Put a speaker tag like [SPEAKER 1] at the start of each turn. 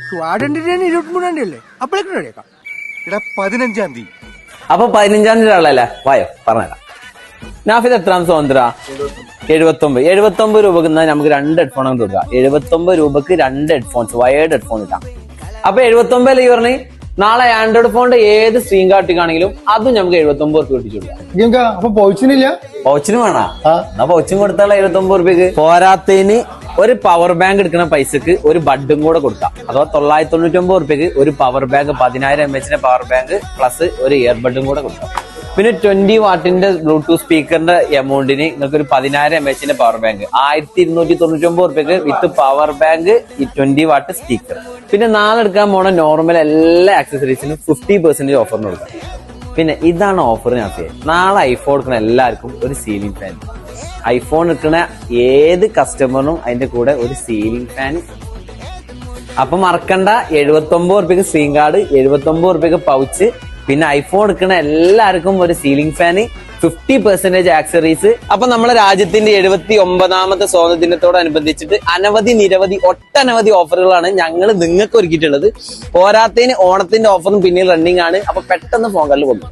[SPEAKER 1] സ്വാതന്ത്ര്യം 23-ാം തീയതി അല്ലേ? അപ്പോഴേക്കും റെഡിയാക്കാം.
[SPEAKER 2] എടാ 15-ാം തീയതി.
[SPEAKER 3] അപ്പൊ 15-ാം തീയതി ആളല്ലേ? വായോ പറഞ്ഞുതരാം. നാഫിത് എത്രാം സ്വാതന്ത്ര്യ? 79 രൂപക്ക് നമുക്ക് 2 ഹെഡ്ഫോൺ കൊണ്ട് കൊടുക്കാം. 79 രൂപക്ക് 2 ഹെഡ്ഫോൺസ്, വയേർഡ് ഹെഡ്ഫോൺ കിട്ടാം. അപ്പൊ 79 ഈ പറഞ്ഞ് നാളെ ആൻഡ്രോയിഡ് ഫോണിന്റെ ഏത് സ്ക്രീൻ കാർട്ടിക്കാണെങ്കിലും അതും നമുക്ക് 79 റുപ്യ കിട്ടിച്ചു കൊടുക്കാം.
[SPEAKER 4] അപ്പൊ പൗച്ചിനില്ല?
[SPEAKER 3] പൗച്ചിന് വേണ എന്നാ പൗച്ചും കൊടുത്താൽ 79 റുപ്യക്ക്. പോരാത്തതിന് ഒരു പവർ ബാങ്ക് എടുക്കുന്ന പൈസക്ക് ഒരു ബഡും കൂടെ കൊടുക്കാം. അഥവാ 999 റുപ്യക്ക് ഒരു power bank 10,000 mAh power bank plus ഒരു ഇയർബഡും കൂടെ കൊടുക്കാം. പിന്നെ 20 വാട്ടിന്റെ ബ്ലൂടൂത്ത് സ്പീക്കറിന്റെ എമൗണ്ടിന് നിങ്ങൾക്ക് ഒരു 10,000 mAh പവർ ബാങ്ക് 1299 റുപ്യക്ക് വിത്ത് പവർ ബാങ്ക് ഈ 20 വാട്ട് സ്പീക്കർ. പിന്നെ നാളെ എടുക്കാൻ പോണ നോർമൽ എല്ലാ ആക്സസറീസിനും 50% ഓഫറിന് കൊടുക്കാം. പിന്നെ ഇതാണ് ഓഫർ. ഞാൻ നാളെ ഐഫോൺ എടുക്കണ എല്ലാവർക്കും ഒരു സീലിംഗ് ഫാൻ. ഐഫോൺ എടുക്കണ ഏത് കസ്റ്റമറിനും അതിന്റെ കൂടെ ഒരു സീലിംഗ് ഫാൻ. അപ്പൊ മറക്കണ്ട, 79 റുപ്യക്ക് സ്ക്രീൻ കാർഡ്, 79 റുപ്യക്ക് പൗച്ച്, പിന്നെ ഐഫോൺ എടുക്കുന്ന എല്ലാവർക്കും ഒരു സീലിംഗ് ഫാന്, 50% ആക്സറീസ്. അപ്പൊ നമ്മളെ രാജ്യത്തിന്റെ 79ാമത്തെ സ്വാതന്ത്ര്യ ദിനത്തോടനുബന്ധിച്ചിട്ട് നിരവധി ഒട്ടനവധി ഓഫറുകളാണ് ഞങ്ങൾ നിങ്ങൾക്ക് ഒരുക്കിയിട്ടുള്ളത്. പോരാത്തതിന് ഓണത്തിന്റെ ഓഫറും പിന്നീട് റണ്ണിങ് ആണ്. അപ്പൊ പെട്ടെന്ന് ഫോൺ കാലിൽ കൊണ്ടു.